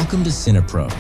Welcome to Cinepro,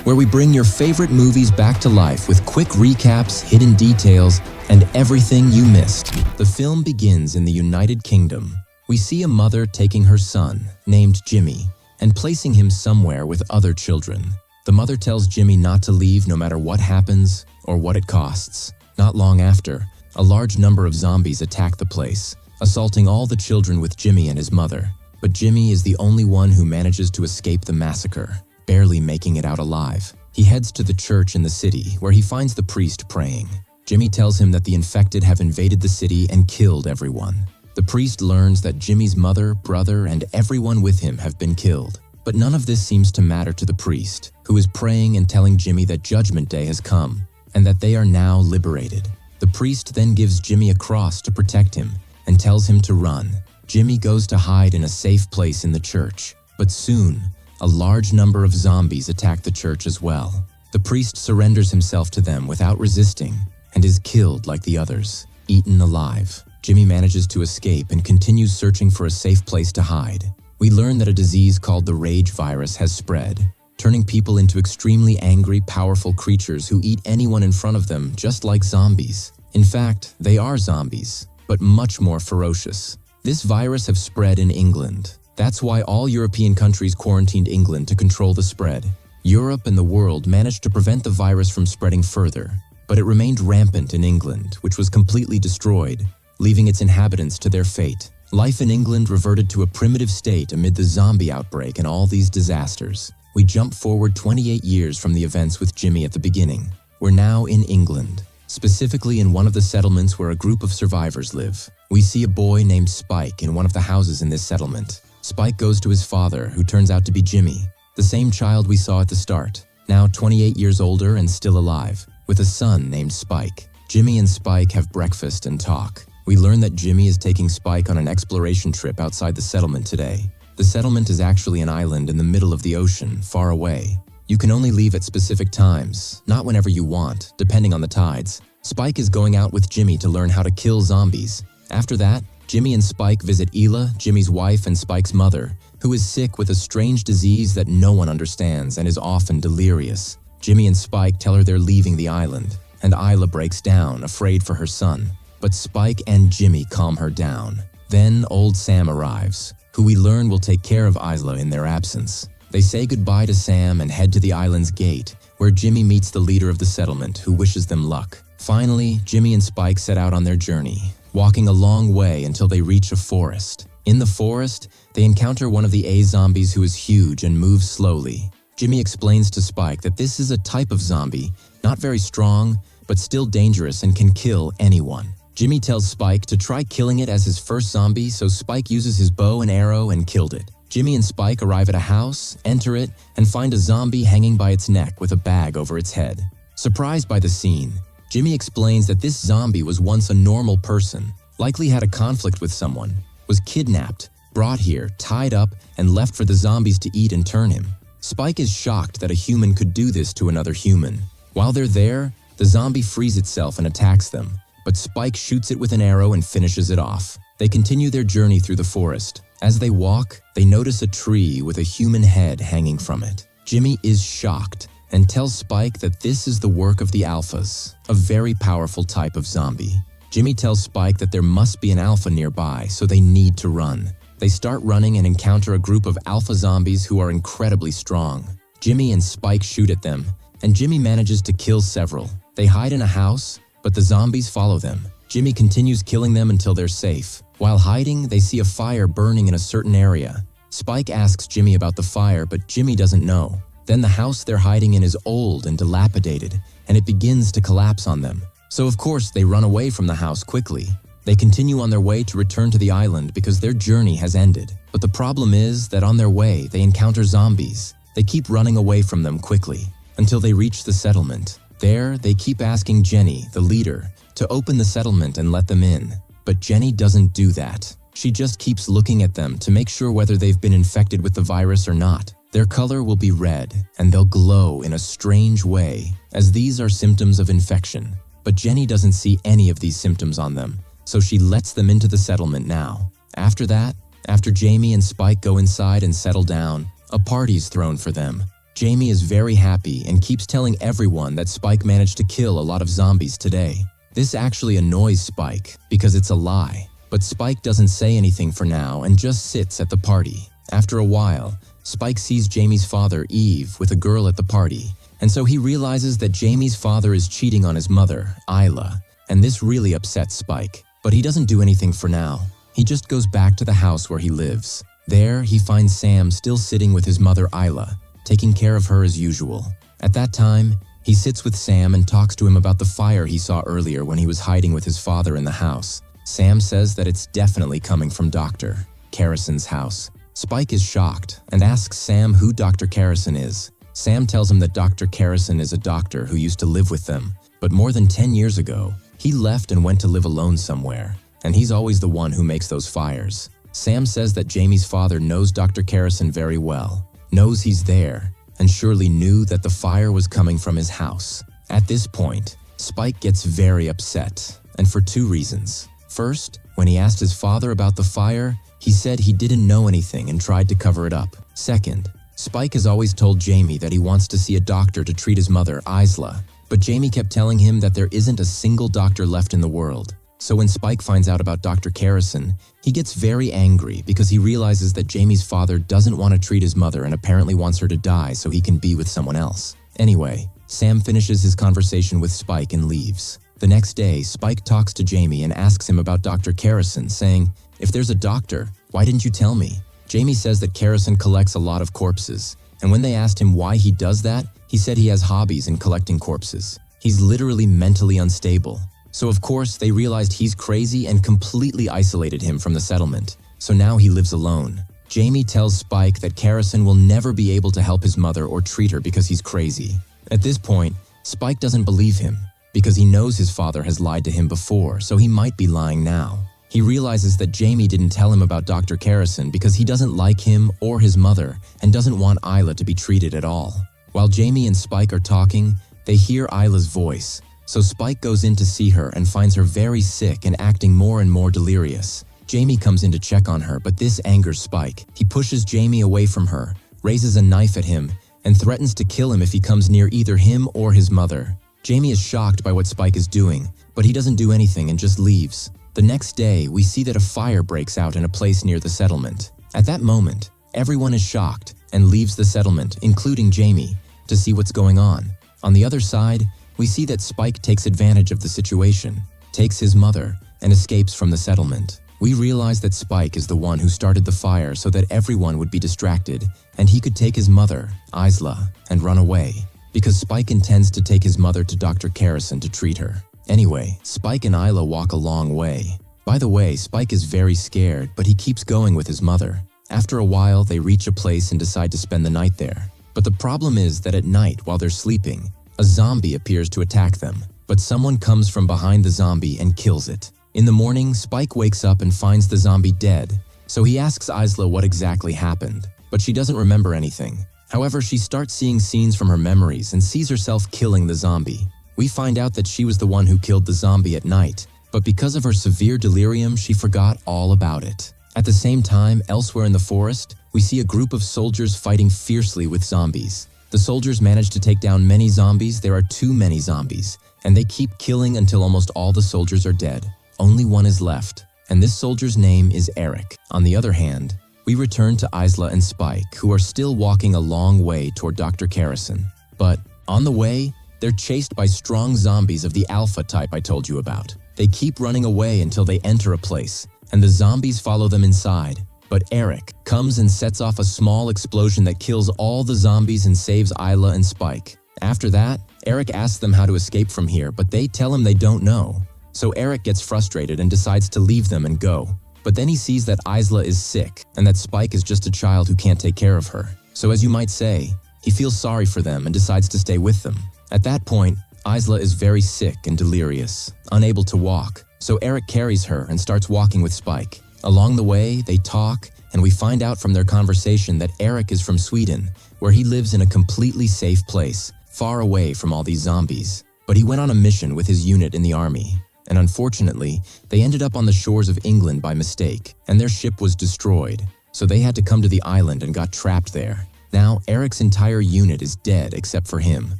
where we bring your favorite movies back to life with quick recaps, hidden details, and everything you missed. The film begins in the United Kingdom. We see a mother taking her son, named Jimmy, and placing him somewhere with other children. The mother tells Jimmy not to leave no matter what happens or what it costs. Not long after, a large number of zombies attack the place, assaulting all the children with Jimmy and his mother. But Jimmy is the only one who manages to escape the massacre, barely making it out alive. He heads to the church in the city, where he finds the priest praying. Jimmy tells him that the infected have invaded the city and killed everyone. The priest learns that Jimmy's mother, brother, and everyone with him have been killed. But none of this seems to matter to the priest, who is praying and telling Jimmy that Judgment Day has come, and that they are now liberated. The priest then gives Jimmy a cross to protect him and tells him to run. Jimmy goes to hide in a safe place in the church, but soon, a large number of zombies attack the church as well. The priest surrenders himself to them without resisting and is killed like the others, eaten alive. Jimmy manages to escape and continues searching for a safe place to hide. We learn that a disease called the rage virus has spread, turning people into extremely angry, powerful creatures who eat anyone in front of them, just like zombies. In fact, they are zombies, but much more ferocious. This virus has spread in England. That's why all European countries quarantined England to control the spread. Europe and the world managed to prevent the virus from spreading further, but it remained rampant in England, which was completely destroyed, leaving its inhabitants to their fate. Life in England reverted to a primitive state amid the zombie outbreak and all these disasters. We jump forward 28 years from the events with Jimmy at the beginning. We're now in England, specifically in one of the settlements where a group of survivors live. We see a boy named Spike in one of the houses in this settlement. Spike goes to his father, who turns out to be Jimmy, the same child we saw at the start, now 28 years older and still alive, with a son named Spike. Jimmy and Spike have breakfast and talk. We learn that Jimmy is taking Spike on an exploration trip outside the settlement today. The settlement is actually an island in the middle of the ocean, far away. You can only leave at specific times, not whenever you want, depending on the tides. Spike is going out with Jimmy to learn how to kill zombies. After that, Jimmy and Spike visit Ela, Jimmy's wife and Spike's mother, who is sick with a strange disease that no one understands and is often delirious. Jimmy and Spike tell her they're leaving the island, and Ela breaks down, afraid for her son. But Spike and Jimmy calm her down. Then old Sam arrives, who we learn will take care of Ela in their absence. They say goodbye to Sam and head to the island's gate, where Jimmy meets the leader of the settlement, who wishes them luck. Finally, Jimmy and Spike set out on their journey, walking a long way until they reach a forest. In the forest, they encounter one of the A-zombies who is huge and moves slowly. Jimmy explains to Spike that this is a type of zombie, not very strong, but still dangerous and can kill anyone. Jimmy tells Spike to try killing it as his first zombie, so Spike uses his bow and arrow and killed it. Jimmy and Spike arrive at a house, enter it, and find a zombie hanging by its neck with a bag over its head. Surprised by the scene, Jimmy explains that this zombie was once a normal person, likely had a conflict with someone, was kidnapped, brought here, tied up, and left for the zombies to eat and turn him. Spike is shocked that a human could do this to another human. While they're there, the zombie frees itself and attacks them, but Spike shoots it with an arrow and finishes it off. They continue their journey through the forest. As they walk, they notice a tree with a human head hanging from it. Jimmy is shocked and tells Spike that this is the work of the alphas, a very powerful type of zombie. Jimmy tells Spike that there must be an alpha nearby, so they need to run. They start running and encounter a group of alpha zombies who are incredibly strong. Jimmy and Spike shoot at them, and Jimmy manages to kill several. They hide in a house, but the zombies follow them. Jimmy continues killing them until they're safe. While hiding, they see a fire burning in a certain area. Spike asks Jimmy about the fire, but Jimmy doesn't know. Then the house they're hiding in is old and dilapidated, and it begins to collapse on them. So of course they run away from the house quickly. They continue on their way to return to the island because their journey has ended. But the problem is that on their way, they encounter zombies. They keep running away from them quickly until they reach the settlement. There, they keep asking Jenny, the leader, to open the settlement and let them in. But Jenny doesn't do that. She just keeps looking at them to make sure whether they've been infected with the virus or not. Their color will be red, and they'll glow in a strange way, as these are symptoms of infection. But Jenny doesn't see any of these symptoms on them, so she lets them into the settlement now. After that, after Jamie and Spike go inside and settle down, a party's thrown for them. Jamie is very happy and keeps telling everyone that Spike managed to kill a lot of zombies today. This actually annoys Spike because it's a lie, but Spike doesn't say anything for now and just sits at the party. After a while, Spike sees Jamie's father, Eve, with a girl at the party, and so he realizes that Jamie's father is cheating on his mother, Isla, and this really upsets Spike. But he doesn't do anything for now. He just goes back to the house where he lives. There, he finds Sam still sitting with his mother, Isla, taking care of her as usual. At that time, he sits with Sam and talks to him about the fire he saw earlier when he was hiding with his father in the house. Sam says that it's definitely coming from Dr. Carrison's house. Spike is shocked and asks Sam who Dr. Carrison is. Sam tells him that Dr. Carrison is a doctor who used to live with them, but more than 10 years ago, he left and went to live alone somewhere, and he's always the one who makes those fires. Sam says that Jamie's father knows Dr. Carrison very well, knows he's there, and surely knew that the fire was coming from his house. At this point, Spike gets very upset, and for two reasons. First, when he asked his father about the fire, he said he didn't know anything and tried to cover it up. Second, Spike has always told Jamie that he wants to see a doctor to treat his mother, Isla, but Jamie kept telling him that there isn't a single doctor left in the world. So when Spike finds out about Dr. Carrison, he gets very angry because he realizes that Jamie's father doesn't want to treat his mother and apparently wants her to die so he can be with someone else. Anyway, Sam finishes his conversation with Spike and leaves. The next day, Spike talks to Jamie and asks him about Dr. Carrison, saying, "If there's a doctor, why didn't you tell me?" Jamie says that Carrison collects a lot of corpses, and when they asked him why he does that, he said he has hobbies in collecting corpses. He's literally mentally unstable. So of course, they realized he's crazy and completely isolated him from the settlement. So now he lives alone. Jamie tells Spike that Carrison will never be able to help his mother or treat her because he's crazy. At this point, Spike doesn't believe him because he knows his father has lied to him before, so he might be lying now. He realizes that Jamie didn't tell him about Dr. Carrison because he doesn't like him or his mother and doesn't want Isla to be treated at all. While Jamie and Spike are talking, they hear Isla's voice, so Spike goes in to see her and finds her very sick and acting more and more delirious. Jamie comes in to check on her, but this angers Spike. He pushes Jamie away from her, raises a knife at him, and threatens to kill him if he comes near either him or his mother. Jamie is shocked by what Spike is doing, but he doesn't do anything and just leaves. The next day, we see that a fire breaks out in a place near the settlement. At that moment, everyone is shocked and leaves the settlement, including Jamie, to see what's going on. On the other side, we see that Spike takes advantage of the situation, takes his mother, and escapes from the settlement. We realize that Spike is the one who started the fire so that everyone would be distracted, and he could take his mother, Isla, and run away, because Spike intends to take his mother to Dr. Carrison to treat her. Anyway, Spike and Isla walk a long way. By the way, Spike is very scared, but he keeps going with his mother. After a while, they reach a place and decide to spend the night there. But the problem is that at night, while they're sleeping, a zombie appears to attack them, but someone comes from behind the zombie and kills it. In the morning, Spike wakes up and finds the zombie dead, so he asks Isla what exactly happened, but she doesn't remember anything. However, she starts seeing scenes from her memories and sees herself killing the zombie. We find out that she was the one who killed the zombie at night, but because of her severe delirium, she forgot all about it. At the same time, elsewhere in the forest, we see a group of soldiers fighting fiercely with zombies. The soldiers manage to take down many zombies. There are too many zombies, and they keep killing until almost all the soldiers are dead. Only one is left, and this soldier's name is Eric. On the other hand, we return to Isla and Spike, who are still walking a long way toward Dr. Carrison. But on the way, they're chased by strong zombies of the alpha type I told you about. They keep running away until they enter a place, and the zombies follow them inside. But Eric comes and sets off a small explosion that kills all the zombies and saves Isla and Spike. After that, Eric asks them how to escape from here, but they tell him they don't know. So Eric gets frustrated and decides to leave them and go. But then he sees that Isla is sick and that Spike is just a child who can't take care of her. So as you might say, he feels sorry for them and decides to stay with them. At that point, Isla is very sick and delirious, unable to walk, so Eric carries her and starts walking with Spike. Along the way, they talk, and we find out from their conversation that Eric is from Sweden, where he lives in a completely safe place, far away from all these zombies. But he went on a mission with his unit in the army. and unfortunately, they ended up on the shores of England by mistake, and their ship was destroyed, so they had to come to the island and got trapped there. Now, Eric's entire unit is dead except for him.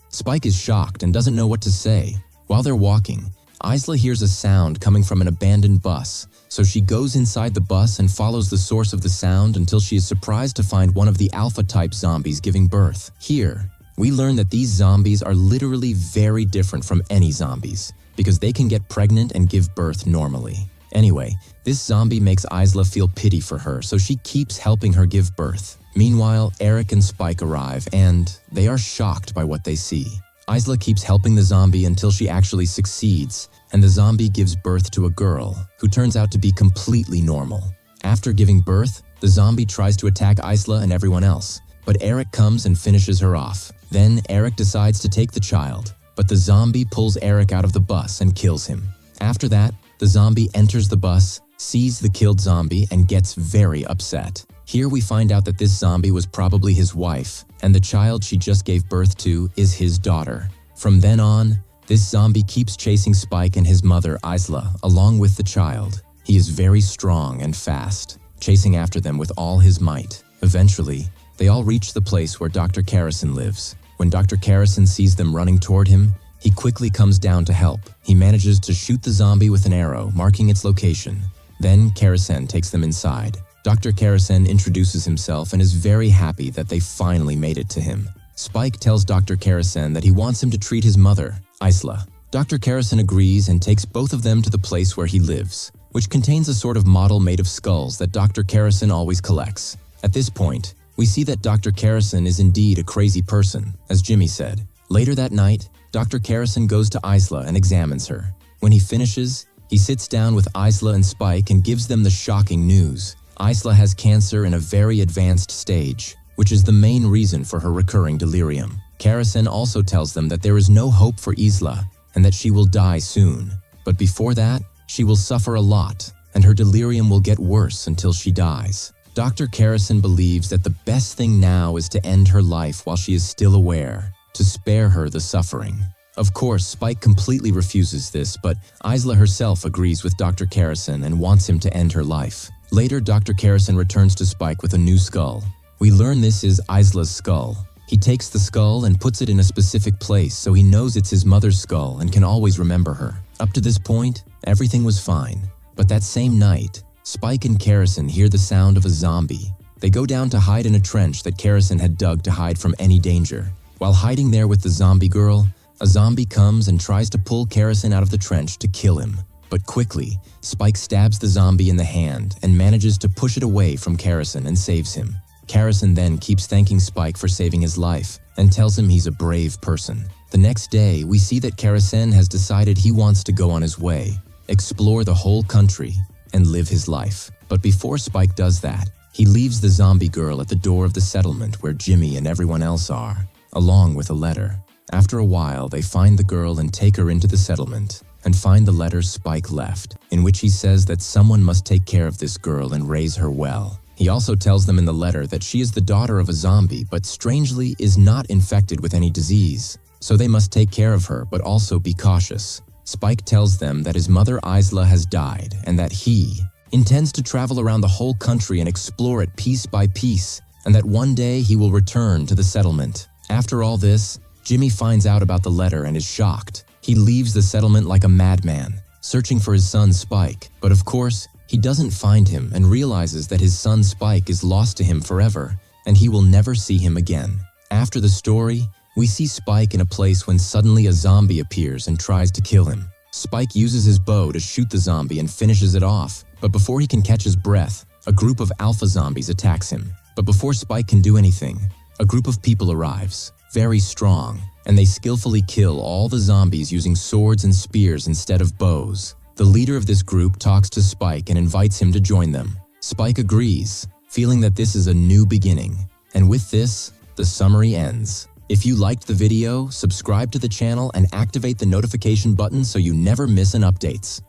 Spike is shocked and doesn't know what to say. While they're walking, Isla hears a sound coming from an abandoned bus, so she goes inside the bus and follows the source of the sound until she is surprised to find one of the alpha-type zombies giving birth. Here, we learn that these zombies are literally very different from any zombies, because they can get pregnant and give birth normally. Anyway, this zombie makes Isla feel pity for her, so she keeps helping her give birth. Meanwhile, Eric and Spike arrive, and they are shocked by what they see. Isla keeps helping the zombie until she actually succeeds, and the zombie gives birth to a girl, who turns out to be completely normal. After giving birth, the zombie tries to attack Isla and everyone else, but Eric comes and finishes her off. Then Eric decides to take the child, but the zombie pulls Eric out of the bus and kills him. After that, the zombie enters the bus, sees the killed zombie, and gets very upset. Here we find out that this zombie was probably his wife, and the child she just gave birth to is his daughter. From then on, this zombie keeps chasing Spike and his mother, Isla, along with the child. He is very strong and fast, chasing after them with all his might. Eventually, they all reach the place where Dr. Carrison lives. When Dr. Carrison sees them running toward him, he quickly comes down to help. He manages to shoot the zombie with an arrow, marking its location. Then Carrison takes them inside. Dr. Carrison introduces himself and is very happy that they finally made it to him. Spike tells Dr. Carrison that he wants him to treat his mother, Isla. Dr. Carrison agrees and takes both of them to the place where he lives, which contains a sort of model made of skulls that Dr. Carrison always collects. At this point, we see that Dr. Carrison is indeed a crazy person, as Jimmy said. Later that night, Dr. Carrison goes to Isla and examines her. When he finishes, he sits down with Isla and Spike and gives them the shocking news. Isla has cancer in a very advanced stage, which is the main reason for her recurring delirium. Carrison also tells them that there is no hope for Isla and that she will die soon. But before that, she will suffer a lot, and her delirium will get worse until she dies. Dr. Carrison believes that the best thing now is to end her life while she is still aware, to spare her the suffering. Of course, Spike completely refuses this, but Isla herself agrees with Dr. Carrison and wants him to end her life. Later, Dr. Carrison returns to Spike with a new skull. We learn this is Isla's skull. He takes the skull and puts it in a specific place so he knows it's his mother's skull and can always remember her. Up to this point, everything was fine. But that same night, Spike and Carrison hear the sound of a zombie. They go down to hide in a trench that Carrison had dug to hide from any danger. While hiding there with the zombie girl, a zombie comes and tries to pull Carrison out of the trench to kill him. But quickly, Spike stabs the zombie in the hand and manages to push it away from Carrison and saves him. Carrison then keeps thanking Spike for saving his life and tells him he's a brave person. The next day, we see that Carrison has decided he wants to go on his way, explore the whole country, and live his life. But before Spike does that, he leaves the zombie girl at the door of the settlement where Jimmy and everyone else are, along with a letter. After a while, they find the girl and take her into the settlement, and find the letter Spike left, in which he says that someone must take care of this girl and raise her well. He also tells them in the letter that she is the daughter of a zombie, but strangely is not infected with any disease, so they must take care of her but also be cautious. Spike tells them that his mother Isla has died and that he intends to travel around the whole country and explore it piece by piece, and that one day he will return to the settlement. After all this, Jimmy finds out about the letter and is shocked. He leaves the settlement like a madman, searching for his son Spike, but of course, he doesn't find him and realizes that his son Spike is lost to him forever, and he will never see him again. After the story, we see Spike in a place when suddenly a zombie appears and tries to kill him. Spike uses his bow to shoot the zombie and finishes it off, but before he can catch his breath, a group of alpha zombies attacks him. But before Spike can do anything, a group of people arrives, very strong, and they skillfully kill all the zombies using swords and spears instead of bows. The leader of this group talks to Spike and invites him to join them. Spike agrees, feeling that this is a new beginning. And with this, the summary ends. If you liked the video, subscribe to the channel and activate the notification button so you never miss an updates.